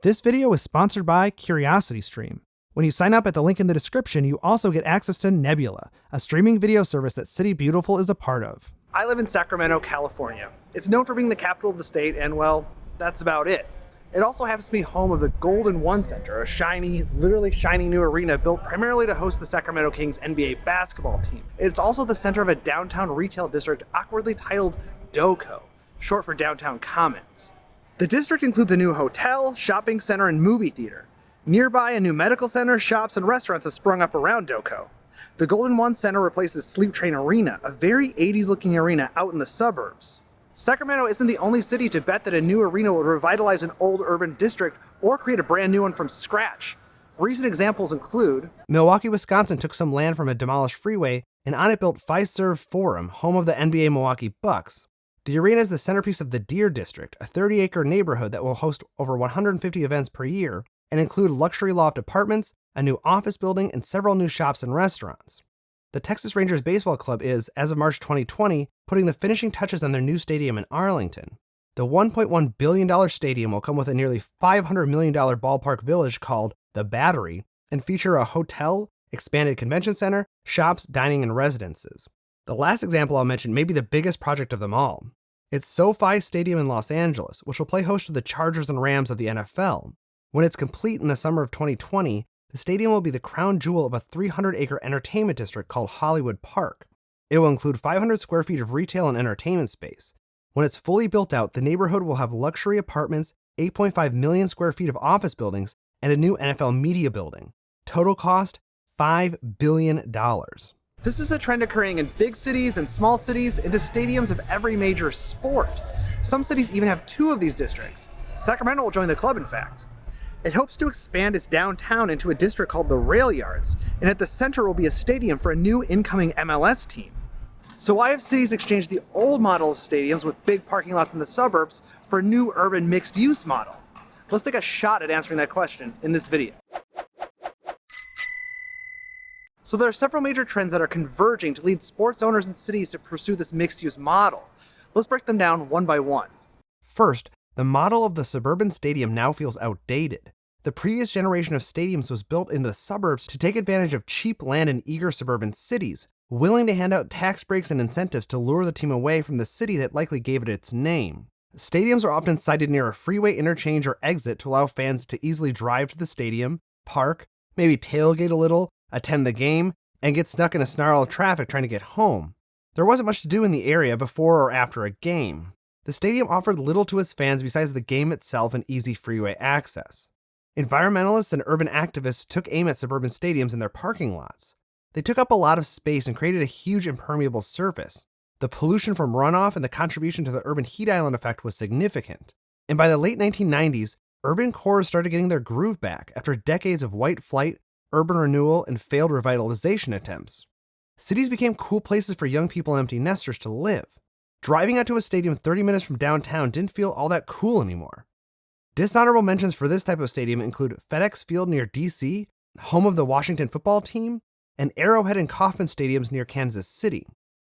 This video is sponsored by CuriosityStream. When you sign up at the link in the description, you also get access to Nebula, a streaming video service that City Beautiful is a part of. I live in Sacramento, California. It's known for being the capital of the state, and well, that's about it. It also happens to be home of the Golden One Center, a shiny, literally shiny new arena built primarily to host the Sacramento Kings NBA basketball team. It's also the center of a downtown retail district awkwardly titled DoCo, short for Downtown Commons. The district includes a new hotel, shopping center, and movie theater. Nearby, a new medical center, shops, and restaurants have sprung up around DoCo. The Golden One Center replaces Sleep Train Arena, a very 80s-looking arena out in the suburbs. Sacramento isn't the only city to bet that a new arena will revitalize an old urban district or create a brand new one from scratch. Recent examples include Milwaukee, Wisconsin took some land from a demolished freeway and on it built Fiserv Forum, home of the NBA Milwaukee Bucks. The arena is the centerpiece of the Deer District, a 30-acre neighborhood that will host over 150 events per year and include luxury loft apartments, a new office building, and several new shops and restaurants. The Texas Rangers Baseball Club is, as of March 2020, putting the finishing touches on their new stadium in Arlington. The $1.1 billion stadium will come with a nearly $500 million ballpark village called The Battery and feature a hotel, expanded convention center, shops, dining, and residences. The last example I'll mention may be the biggest project of them all. It's SoFi Stadium in Los Angeles, which will play host to the Chargers and Rams of the NFL. When it's complete in the summer of 2020, the stadium will be the crown jewel of a 300-acre entertainment district called Hollywood Park. It will include 500 square feet of retail and entertainment space. When it's fully built out, the neighborhood will have luxury apartments, 8.5 million square feet of office buildings, and a new NFL media building. Total cost, $5 billion. This is a trend occurring in big cities and small cities into stadiums of every major sport. Some cities even have two of these districts. Sacramento will join the club, in fact. It hopes to expand its downtown into a district called the Rail Yards, and at the center will be a stadium for a new incoming MLS team. So why have cities exchanged the old model of stadiums with big parking lots in the suburbs for a new urban mixed-use model? Let's take a shot at answering that question in this video. So there are several major trends that are converging to lead sports owners and cities to pursue this mixed-use model. Let's break them down one by one. First, the model of the Suburban Stadium now feels outdated. The previous generation of stadiums was built in the suburbs to take advantage of cheap land in eager suburban cities, willing to hand out tax breaks and incentives to lure the team away from the city that likely gave it its name. Stadiums are often sited near a freeway interchange or exit to allow fans to easily drive to the stadium, park, maybe tailgate a little, attend the game, and get stuck in a snarl of traffic trying to get home. There wasn't much to do in the area before or after a game. The stadium offered little to its fans besides the game itself and easy freeway access. Environmentalists and urban activists took aim at suburban stadiums in their parking lots. They took up a lot of space and created a huge impermeable surface. The pollution from runoff and the contribution to the urban heat island effect was significant. And by the late 1990s, urban cores started getting their groove back after decades of white flight, urban renewal, and failed revitalization attempts. Cities became cool places for young people and empty nesters to live. Driving out to a stadium 30 minutes from downtown didn't feel all that cool anymore. Dishonorable mentions for this type of stadium include FedEx Field near DC, home of the Washington football team, and Arrowhead and Kauffman stadiums near Kansas City.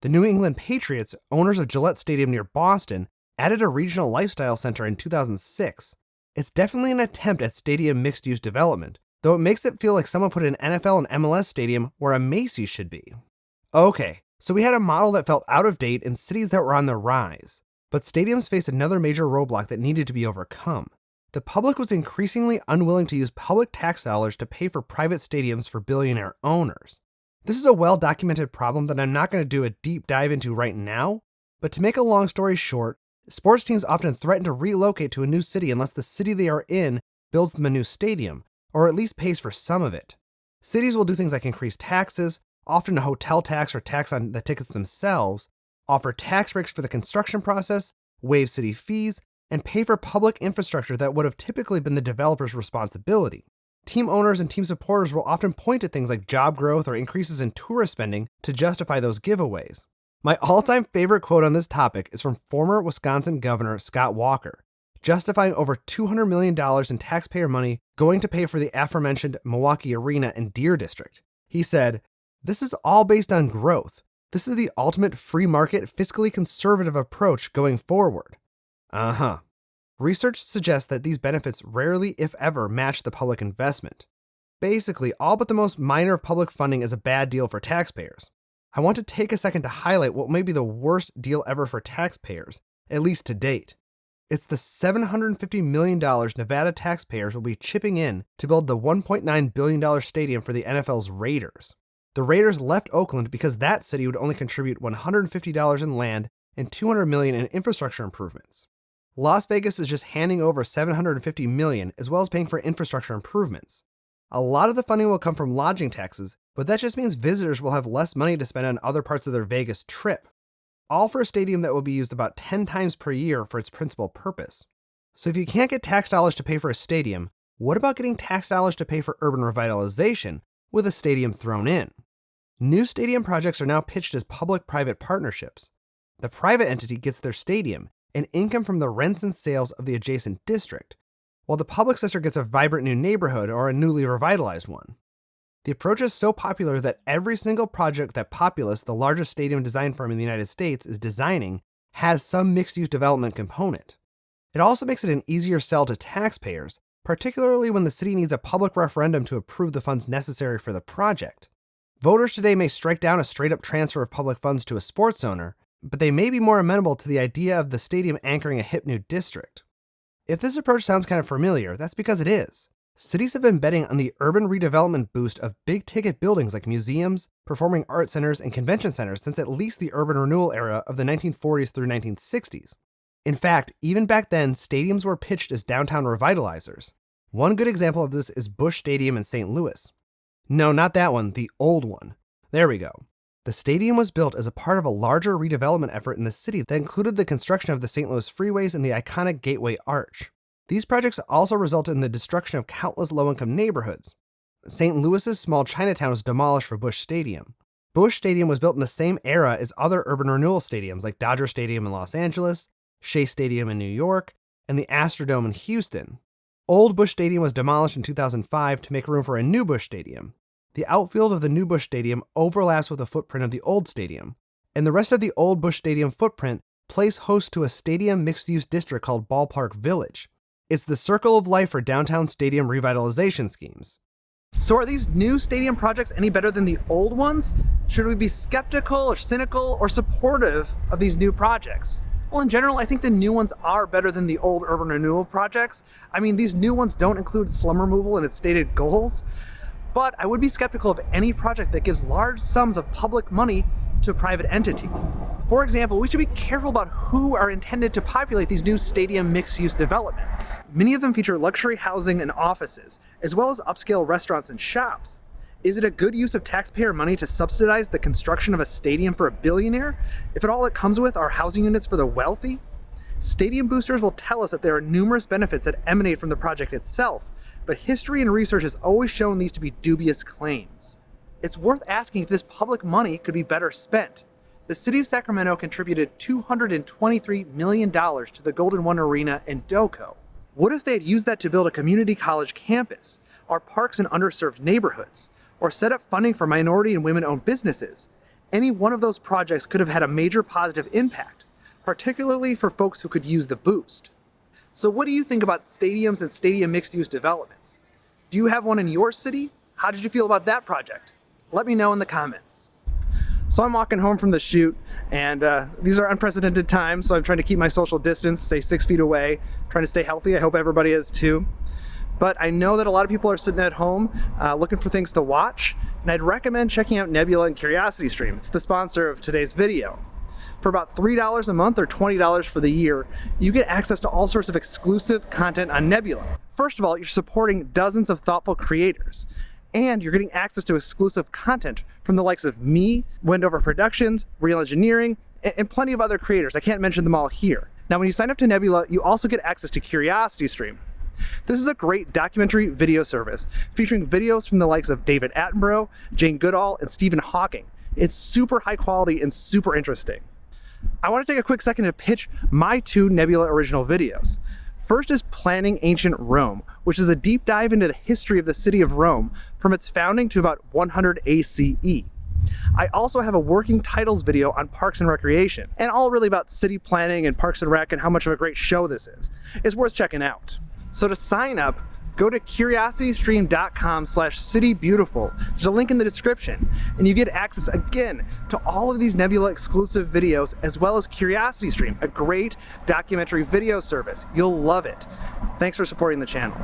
The New England Patriots, owners of Gillette Stadium near Boston, added a regional lifestyle center in 2006. It's definitely an attempt at stadium mixed-use development, though it makes it feel like someone put an NFL and MLS stadium where a Macy's should be. Okay. So we had a model that felt out of date in cities that were on the rise, but stadiums faced another major roadblock that needed to be overcome. The public was increasingly unwilling to use public tax dollars to pay for private stadiums for billionaire owners. This is a well-documented problem that I'm not going to do a deep dive into right now, but to make a long story short, sports teams often threaten to relocate to a new city unless the city they are in builds them a new stadium, or at least pays for some of it. Cities will do things like increase taxes, often a hotel tax or tax on the tickets themselves, offer tax breaks for the construction process, waive city fees, and pay for public infrastructure that would have typically been the developer's responsibility. Team owners and team supporters will often point to things like job growth or increases in tourist spending to justify those giveaways. My all-time favorite quote on this topic is from former Wisconsin Governor Scott Walker, justifying over $200 million in taxpayer money going to pay for the aforementioned Milwaukee Arena and Deer District. He said, "This is all based on growth. This is the ultimate free market, fiscally conservative approach going forward." Research suggests that these benefits rarely, if ever, match the public investment. Basically, all but the most minor of public funding is a bad deal for taxpayers. I want to take a second to highlight what may be the worst deal ever for taxpayers, at least to date. It's the $750 million Nevada taxpayers will be chipping in to build the $1.9 billion stadium for the NFL's Raiders. The Raiders left Oakland because that city would only contribute $150 in land and $200 million in infrastructure improvements. Las Vegas is just handing over $750 million as well as paying for infrastructure improvements. A lot of the funding will come from lodging taxes, but that just means visitors will have less money to spend on other parts of their Vegas trip. All for a stadium that will be used about 10 times per year for its principal purpose. So if you can't get tax dollars to pay for a stadium, what about getting tax dollars to pay for urban revitalization with a stadium thrown in? New stadium projects are now pitched as public-private partnerships. The private entity gets their stadium and income from the rents and sales of the adjacent district, while the public sector gets a vibrant new neighborhood or a newly revitalized one. The approach is so popular that every single project that Populous, the largest stadium design firm in the United States, is designing has some mixed-use development component. It also makes it an easier sell to taxpayers, particularly when the city needs a public referendum to approve the funds necessary for the project. Voters today may strike down a straight-up transfer of public funds to a sports owner, but they may be more amenable to the idea of the stadium anchoring a hip new district. If this approach sounds kind of familiar, that's because it is. Cities have been betting on the urban redevelopment boost of big-ticket buildings like museums, performing arts centers, and convention centers since at least the urban renewal era of the 1940s through 1960s. In fact, even back then, stadiums were pitched as downtown revitalizers. One good example of this is Busch Stadium in St. Louis. No, not that one, the old one. There we go. The stadium was built as a part of a larger redevelopment effort in the city that included the construction of the St. Louis freeways and the iconic Gateway Arch. These projects also resulted in the destruction of countless low-income neighborhoods. St. Louis's small Chinatown was demolished for Busch Stadium. Busch Stadium was built in the same era as other urban renewal stadiums like Dodger Stadium in Los Angeles, Shea Stadium in New York, and the Astrodome in Houston. Old Busch Stadium was demolished in 2005 to make room for a new Busch Stadium. The outfield of the new Busch Stadium overlaps with the footprint of the old stadium, and the rest of the old Busch Stadium footprint plays host to a stadium mixed-use district called Ballpark Village. It's the circle of life for downtown stadium revitalization schemes. So are these new stadium projects any better than the old ones? Should we be skeptical or cynical or supportive of these new projects? Well, in general, I think the new ones are better than the old urban renewal projects. I mean, these new ones don't include slum removal in its stated goals, but I would be skeptical of any project that gives large sums of public money to a private entity. For example, we should be careful about who are intended to populate these new stadium mixed-use developments. Many of them feature luxury housing and offices, as well as upscale restaurants and shops. Is it a good use of taxpayer money to subsidize the construction of a stadium for a billionaire, if all it comes with are housing units for the wealthy? Stadium boosters will tell us that there are numerous benefits that emanate from the project itself, but history and research has always shown these to be dubious claims. It's worth asking if this public money could be better spent. The city of Sacramento contributed $223 million to the Golden One Arena and DOCO. What if they had used that to build a community college campus, or parks in underserved neighborhoods, or set up funding for minority and women-owned businesses? Any one of those projects could have had a major positive impact, particularly for folks who could use the boost. So what do you think about stadiums and stadium mixed-use developments? Do you have one in your city? How did you feel about that project? Let me know in the comments. So I'm walking home from the shoot, and these are unprecedented times, so I'm trying to keep my social distance, stay 6 feet away, trying to stay healthy. I hope everybody is too. But I know that a lot of people are sitting at home looking for things to watch, and I'd recommend checking out Nebula and CuriosityStream. It's the sponsor of today's video. For about $3 a month or $20 for the year, you get access to all sorts of exclusive content on Nebula. First of all, you're supporting dozens of thoughtful creators, and you're getting access to exclusive content from the likes of me, Wendover Productions, Real Engineering, and plenty of other creators. I can't mention them all here. Now, when you sign up to Nebula, you also get access to CuriosityStream. This is a great documentary video service featuring videos from the likes of David Attenborough, Jane Goodall, and Stephen Hawking. It's super high quality and super interesting. I want to take a quick second to pitch my 2 Nebula original videos. First is Planning Ancient Rome, which is a deep dive into the history of the city of Rome from its founding to about 100 ACE. I also have a working titles video on Parks and Recreation, and all really about city planning and Parks and Rec and how much of a great show this is. It's worth checking out. So to sign up, go to curiositystream.com/citybeautiful. There's a link in the description, and you get access again to all of these Nebula exclusive videos, as well as CuriosityStream, a great documentary video service. You'll love it. Thanks for supporting the channel.